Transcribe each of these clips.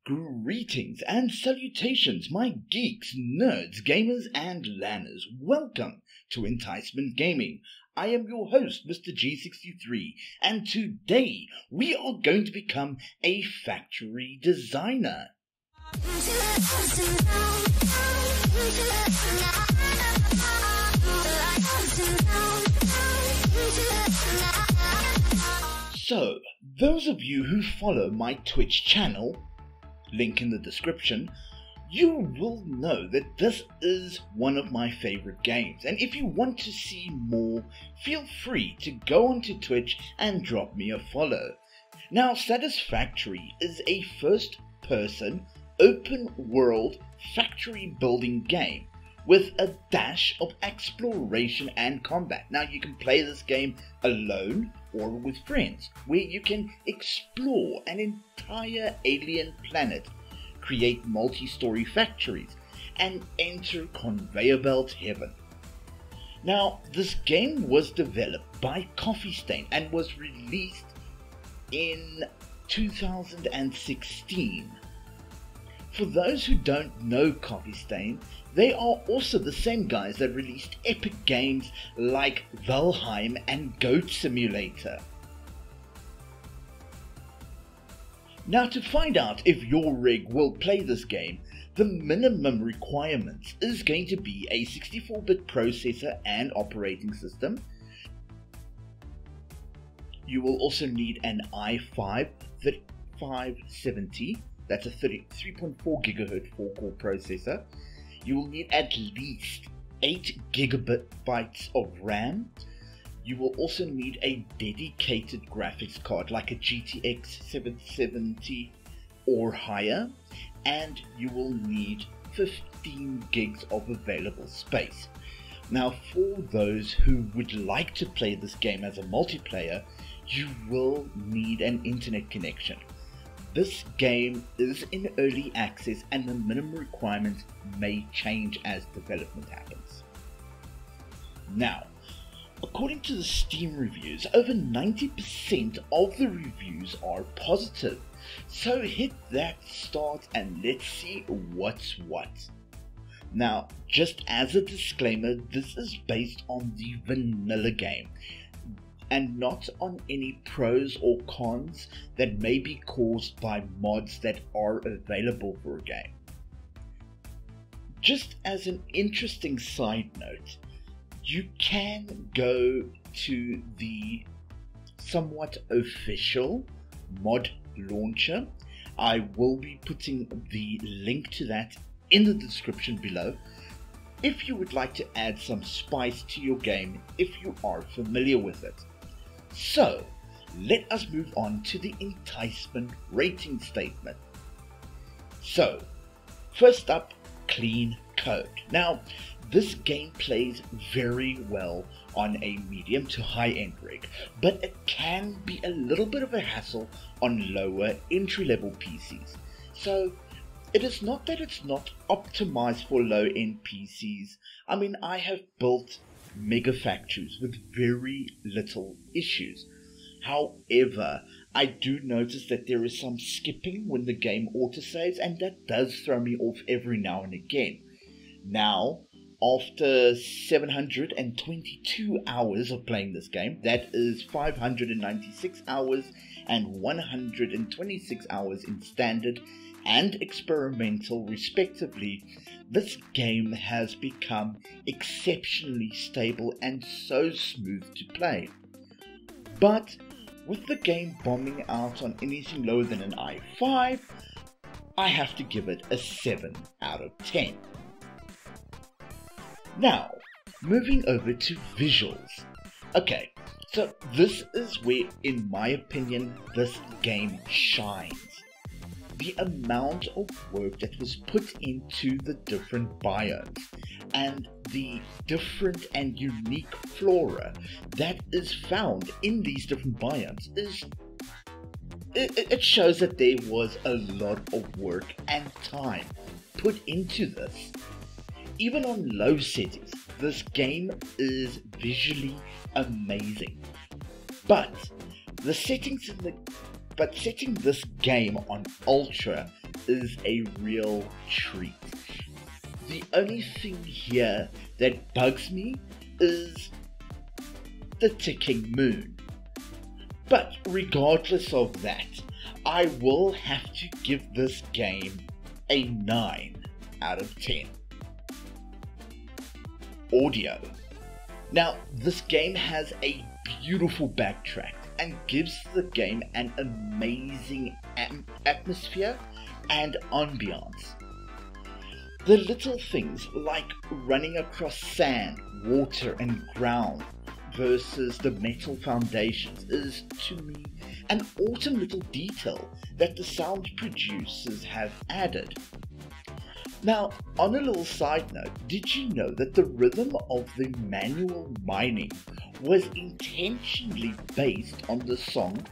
Greetings and salutations, my geeks, nerds, gamers, and lanners. Welcome to Enticement Gaming. I am your host, Mr. G63, and today we are going to become a factory designer. So, those of you who follow my Twitch channel, link in the description, you will know that this is one of my favorite games, and if you want to see more, feel free to go onto Twitch and drop me a follow. Now, Satisfactory is a first-person, open-world factory building game with a dash of exploration and combat. Now, you can play this game alone or with friends, where you can explore an entire alien planet, create multi-story factories, and enter conveyor belt heaven. Now, this game was developed by Coffee Stain and was released in 2016. For those who don't know Coffee Stain, they are also the same guys that released epic games like Valheim and Goat Simulator. Now, to find out if your rig will play this game, the minimum requirements is going to be a 64-bit processor and operating system. You will also need an i5 3570, that's a 3.4 GHz 4-core processor. You will need at least 8 GB of RAM. You will also need a dedicated graphics card like a GTX 770 or higher, and you will need 15 gigs of available space. Now, for those who would like to play this game as a multiplayer, you will need an internet connection. This game is in early access and the minimum requirements may change as development happens. Now, according to the Steam reviews, over 90% of the reviews are positive. So hit that start and let's see what's what. Now, just as a disclaimer, this is based on the vanilla game and not on any pros or cons that may be caused by mods that are available for a game. Just as an interesting side note, you can go to the somewhat official mod launcher. I will be putting the link to that in the description below if you would like to add some spice to your game if you are familiar with it. So, let us move on to the enticement rating statement. So, first up, clean code. Now, this game plays very well on a medium to high-end rig, but it can be a little bit of a hassle on lower entry-level PCs. So, it is not that it's not optimized for low-end PCs. I mean, I have built mega factories with very little issues. However, I do notice that there is some skipping when the game autosaves, and that does throw me off every now and again. Now, after 722 hours of playing this game, that is 596 hours and 126 hours in standard and experimental respectively, this game has become exceptionally stable and so smooth to play. But with the game bombing out on anything lower than an i5, I have to give it a 7 out of 10. Now, moving over to visuals. Okay, so this is where, in my opinion, this game shines. The amount of work that was put into the different biomes and the different and unique flora that is found in these different biomes it shows that there was a lot of work and time put into this. Even on low settings, this game is visually amazing. But setting this game on ultra is a real treat. The only thing here that bugs me is the ticking moon. But regardless of that, I will have to give this game a 9 out of 10. Audio. Now, this game has a beautiful backtrack and gives the game an amazing atmosphere and ambiance. The little things like running across sand, water and ground versus the metal foundations is, to me, an awesome little detail that the sound producers have added. Now, on a little side note, did you know that the rhythm of the manual mining was intentionally based on the song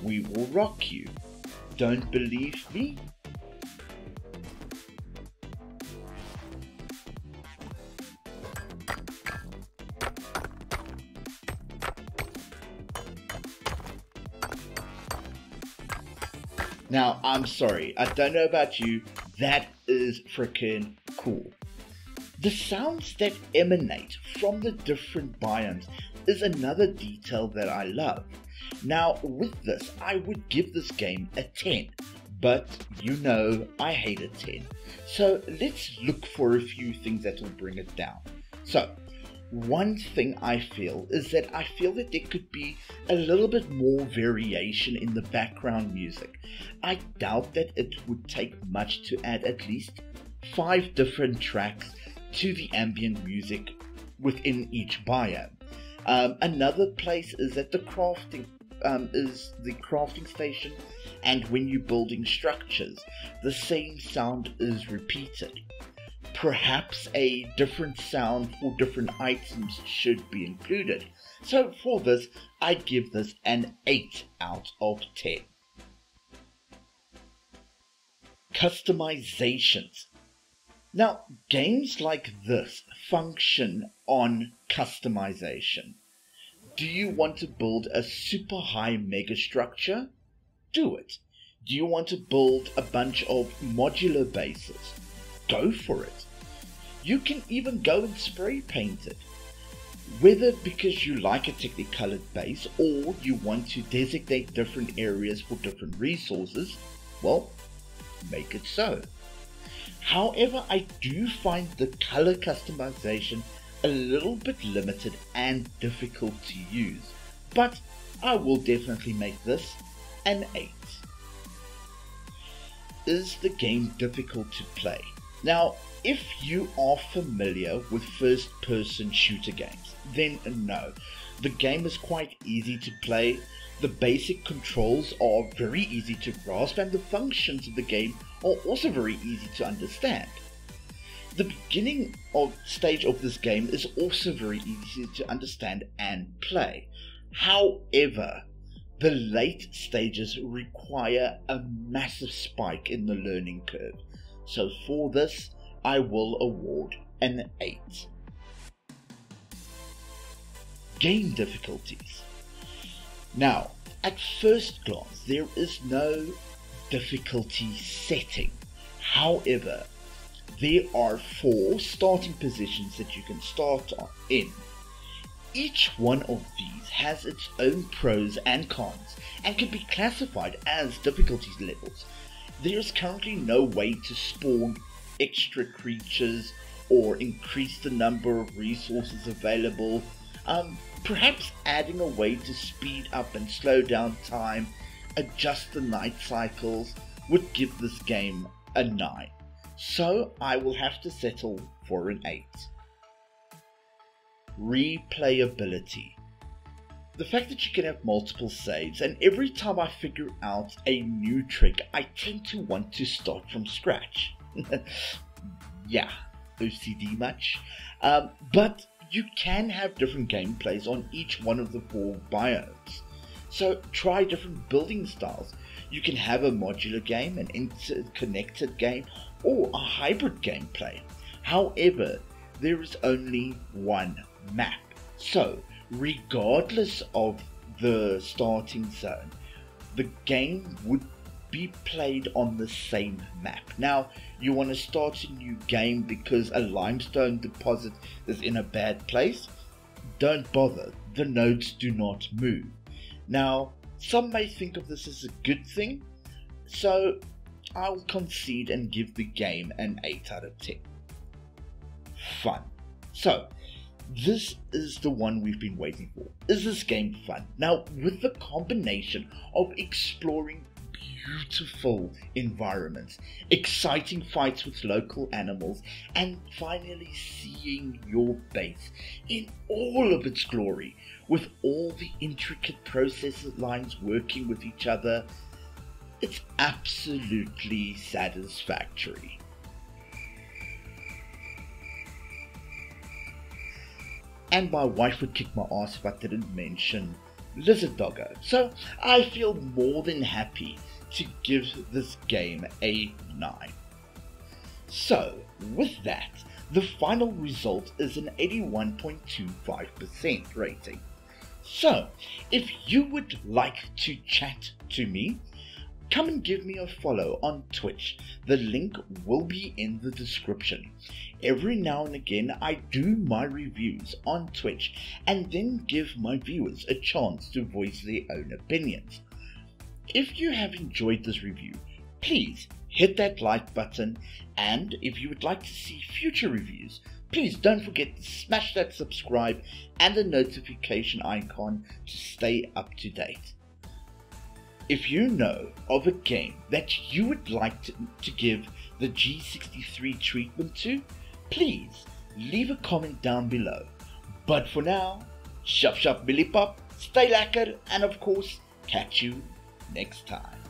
We Will Rock You? Don't believe me? Now, I'm sorry, I don't know about you, that is freaking cool. The sounds that emanate from the different biomes is another detail that I love. Now, with this, I would give this game a 10, but you know I hate a 10. So let's look for a few things that will bring it down. So, one thing I feel is that I feel that there could be a little bit more variation in the background music. I doubt that it would take much to add at least 5 different tracks to the ambient music within each biome. Another place is that the crafting station, and when you're building structures, the same sound is repeated. Perhaps a different sound for different items should be included. So for this, I'd give this an 8 out of 10. Customizations. Now, games like this function on customization. Do you want to build a super high mega structure? Do it. Do you want to build a bunch of modular bases? Go for it. You can even go and spray paint it. Whether because you like a technicolored base or you want to designate different areas for different resources, well, make it so. However, I do find the color customization a little bit limited and difficult to use, but I will definitely make this an 8. Is the game difficult to play? Now, if you are familiar with first-person shooter games, then no. The game is quite easy to play, the basic controls are very easy to grasp, and the functions of the game are also very easy to understand. The beginning stage of this game is also very easy to understand and play. However, the late stages require a massive spike in the learning curve. So for this, I will award an 8. Game difficulties. Now, at first glance, there is no difficulty setting. However, there are 4 starting positions that you can start in. Each one of these has its own pros and cons and can be classified as difficulty levels. There is currently no way to spawn extra creatures or increase the number of resources available. Perhaps adding a way to speed up and slow down time, adjust the night cycles, would give this game a 9. So I will have to settle for an 8. Replayability. The fact that you can have multiple saves, and every time I figure out a new trick, I tend to want to start from scratch. Yeah, OCD much? But you can have different gameplays on each one of the 4 biomes. So try different building styles. You can have a modular game, an interconnected game, or a hybrid gameplay. However, there is only one map. So, regardless of the starting zone, the game would be played on the same map. Now, you want to start a new game because a limestone deposit is in a bad place? Don't bother, the nodes do not move. Now, some may think of this as a good thing, so I'll concede and give the game an 8 out of 10. Fun. So, this is the one we've been waiting for. Is this game fun? Now, with the combination of exploring beautiful environments, exciting fights with local animals, and finally seeing your base in all of its glory, with all the intricate process lines working with each other, it's absolutely satisfactory. And my wife would kick my ass if I didn't mention Lizard Doggo, so I feel more than happy to give this game a 9. So, with that, the final result is an 81.25% rating. So, if you would like to chat to me, come and give me a follow on Twitch. The link will be in the description. Every now and again I do my reviews on Twitch and then give my viewers a chance to voice their own opinions. If you have enjoyed this review, please hit that like button, and if you would like to see future reviews, please don't forget to smash that subscribe and the notification icon to stay up to date. If you know of a game that you would like to give the G63 treatment to, please leave a comment down below. But for now, shop shop billy pop, stay lacquer, and of course, catch you next time.